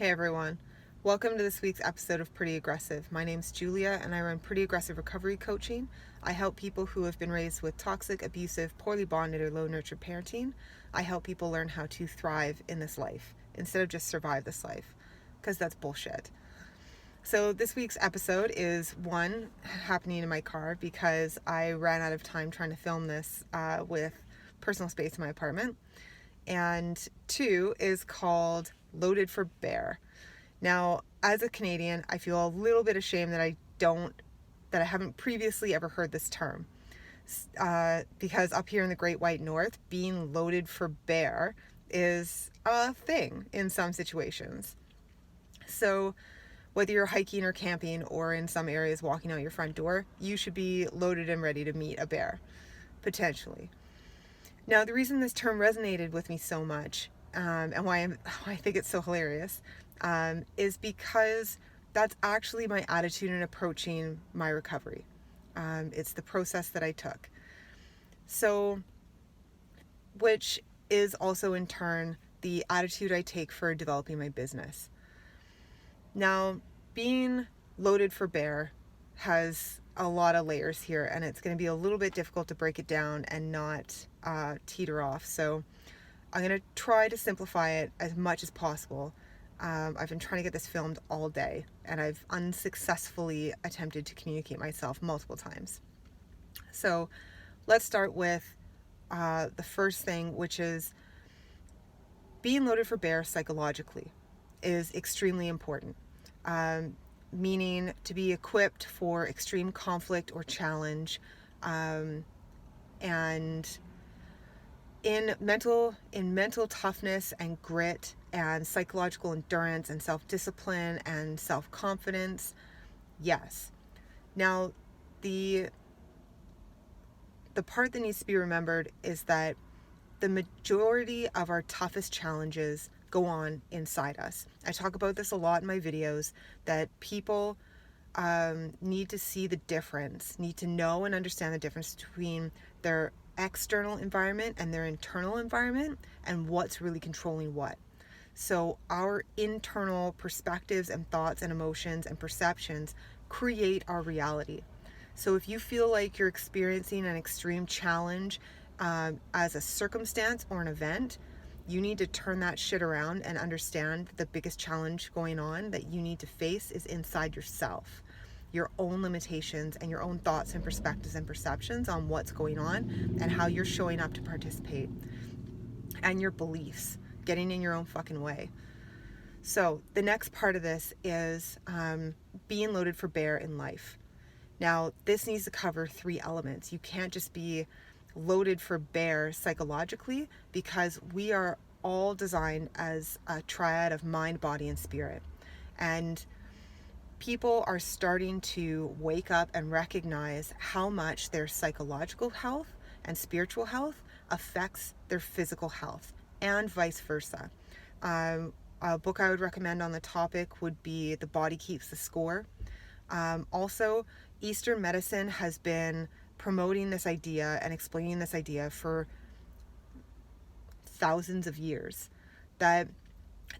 Hey everyone, welcome to this week's episode of Pretty Aggressive. My name's Julia and I run Pretty Aggressive Recovery Coaching. I help people who have been raised with toxic, abusive, poorly bonded, or low nurtured parenting. I help people learn how to thrive in this life instead of just survive this life, because that's bullshit. So this week's episode is one, happening in my car because I ran out of time trying to film this with personal space in my apartment. And two is called Loaded for Bear. Now, as a Canadian, I feel a little bit ashamed that I haven't previously ever heard this term. Because up here in the Great White North, being loaded for bear is a thing in some situations. So whether you're hiking or camping or in some areas walking out your front door, you should be loaded and ready to meet a bear, potentially. Now, the reason this term resonated with me so much, and why I think it's so hilarious, is because that's actually my attitude in approaching my recovery. It's the process that I took. So, which is also in turn the attitude I take for developing my business. Now, being loaded for bear has a lot of layers here, and it's going to be a little bit difficult to break it down and not teeter off. So I'm going to try to simplify it as much as possible. I've been trying to get this filmed all day, and I've unsuccessfully attempted to communicate myself multiple times. So let's start with the first thing, which is being loaded for bear psychologically is extremely important. Meaning to be equipped for extreme conflict or challenge, and in mental toughness and grit and psychological endurance and self-discipline and self-confidence. Yes. Now, the part that needs to be remembered is that the majority of our toughest challenges go on inside us. I talk about this a lot in my videos, that people need to see the difference, need to know and understand the difference between their external environment and their internal environment and what's really controlling what. So our internal perspectives and thoughts and emotions and perceptions create our reality. So if you feel like you're experiencing an extreme challenge as a circumstance or an event, you need to turn that shit around and understand that the biggest challenge going on that you need to face is inside yourself. Your own limitations and your own thoughts and perspectives and perceptions on what's going on and how you're showing up to participate. And your beliefs getting in your own fucking way. So the next part of this is being loaded for bear in life. Now, this needs to cover three elements. You can't just be loaded for bear psychologically, because we are all designed as a triad of mind, body, and spirit. And people are starting to wake up and recognize how much their psychological health and spiritual health affects their physical health, and vice versa. A book I would recommend on the topic would be The Body Keeps the Score. Also, Eastern medicine has been promoting this idea and explaining this idea for thousands of years, that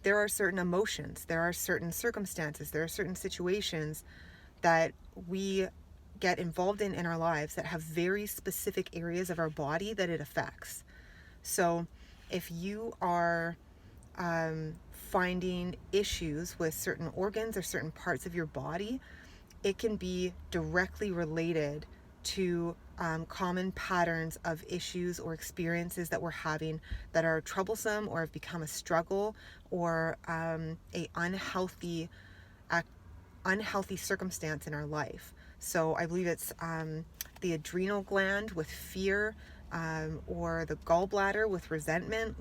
there are certain emotions, there are certain circumstances, there are certain situations that we get involved in our lives that have very specific areas of our body that it affects. So if you are finding issues with certain organs or certain parts of your body, it can be directly related to common patterns of issues or experiences that we're having that are troublesome or have become a struggle, or a unhealthy circumstance in our life. So I believe it's the adrenal gland with fear, or the gallbladder with resentment,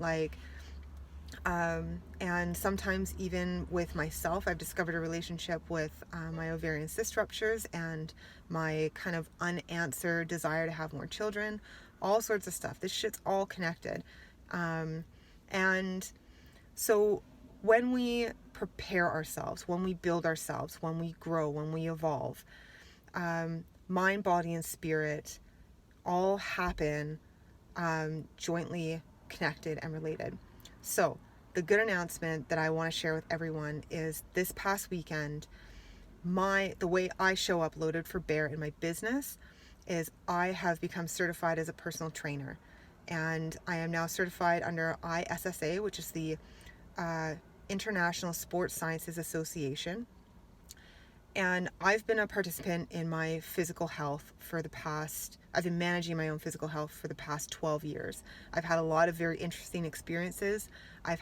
and sometimes even with myself, I've discovered a relationship with my ovarian cyst ruptures and my kind of unanswered desire to have more children, all sorts of stuff. This shit's all connected. And so when we prepare ourselves, when we build ourselves, when we grow, when we evolve, mind, body, and spirit all happen jointly connected and related. So the good announcement that I want to share with everyone is this past weekend, the way I show up loaded for bear in my business is I have become certified as a personal trainer, and I am now certified under ISSA, which is the International Sports Sciences Association. And I've been a participant in my physical health I've been managing my own physical health for the past 12 years. I've had a lot of very interesting experiences. I've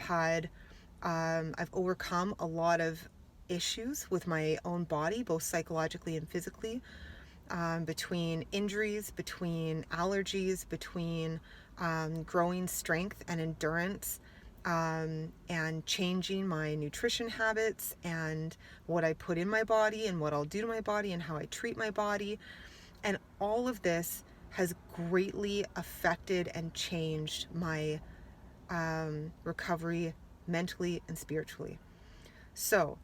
overcome a lot of issues with my own body, both psychologically and physically, between injuries, between allergies, between growing strength and endurance, and changing my nutrition habits and what I put in my body and what I'll do to my body and how I treat my body. And all of this has greatly affected and changed my recovery mentally and spiritually. So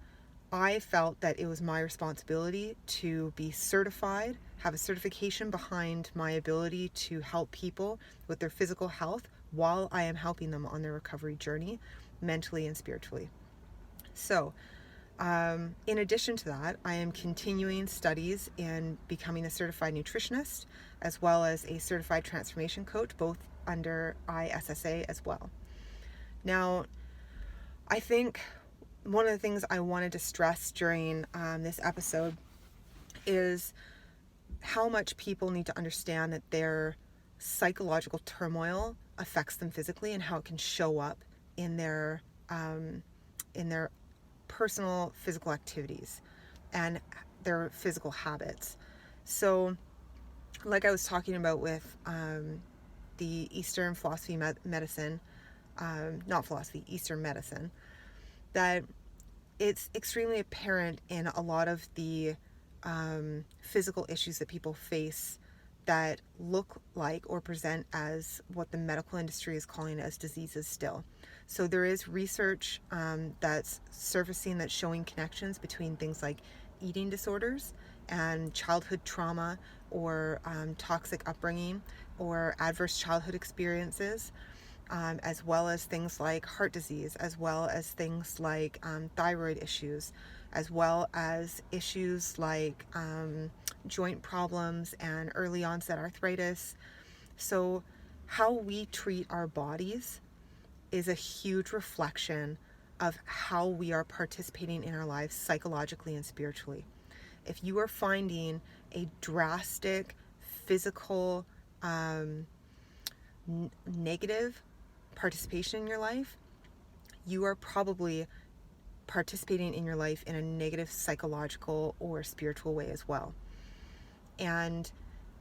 I felt that it was my responsibility to be certified, have a certification behind my ability to help people with their physical health while I am helping them on their recovery journey, mentally and spiritually. So, in addition to that, I am continuing studies in becoming a certified nutritionist as well as a certified transformation coach, both under ISSA as well. Now, I think one of the things I wanted to stress during this episode is how much people need to understand that their psychological turmoil affects them physically and how it can show up in their personal physical activities and their physical habits. So, like I was talking about with the Eastern philosophy medicine, Eastern medicine, that it's extremely apparent in a lot of the physical issues that people face that look like or present as what the medical industry is calling as diseases still. So there is research that's surfacing that's showing connections between things like eating disorders and childhood trauma or toxic upbringing or adverse childhood experiences, as well as things like heart disease, as well as things like thyroid issues, as well as issues like joint problems and early onset arthritis. So how we treat our bodies is a huge reflection of how we are participating in our lives psychologically and spiritually. If you are finding a drastic physical negative participation in your life, you are probably participating in your life in a negative psychological or spiritual way as well. And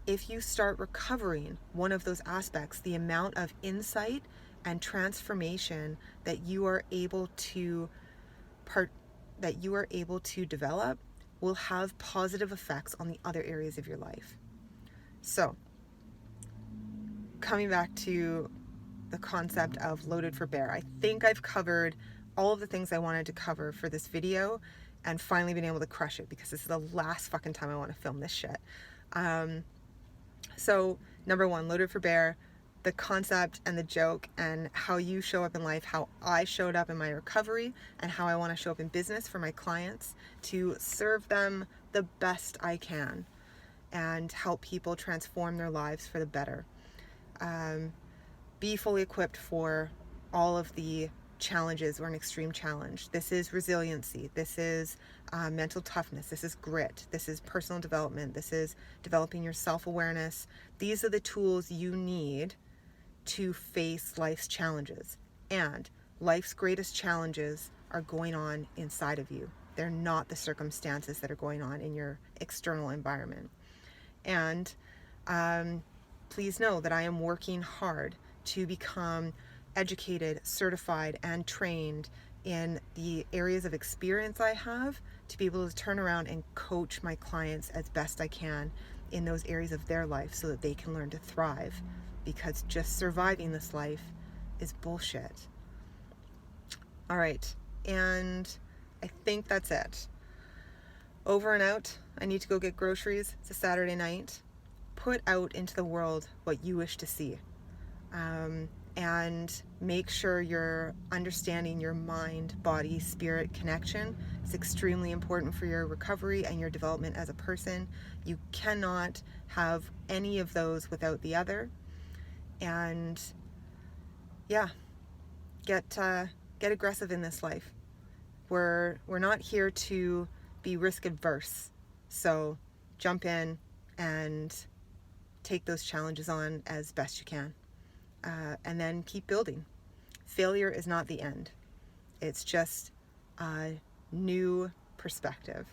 if you start recovering one of those aspects, the amount of insight and transformation that you are able to develop will have positive effects on the other areas of your life. So, coming back to the concept of loaded for bear, I think I've covered all of the things I wanted to cover for this video and finally been able to crush it because this is the last fucking time I want to film this shit. So, number one, loaded for bear, the concept and the joke and how you show up in life, how I showed up in my recovery, and how I want to show up in business for my clients to serve them the best I can and help people transform their lives for the better. Be fully equipped for all of the challenges or an extreme challenge. This is resiliency. This is mental toughness. This is grit. This is personal development. This is developing your self-awareness. These are the tools you need to face life's challenges. And life's greatest challenges are going on inside of you. They're not the circumstances that are going on in your external environment. And please know that I am working hard to become educated, certified, and trained in the areas of experience I have to be able to turn around and coach my clients as best I can in those areas of their life so that they can learn to thrive, because just surviving this life is bullshit. All right, and I think that's it. Over and out. I need to go get groceries. It's a Saturday night. Put out into the world what you wish to see. and make sure you're understanding your mind, body, spirit connection. It's extremely important for your recovery and your development as a person. You cannot have any of those without the other. And yeah, get aggressive in this life. We're not here to be risk adverse. So jump in and take those challenges on as best you can. And then keep building. Failure is not the end. It's just a new perspective.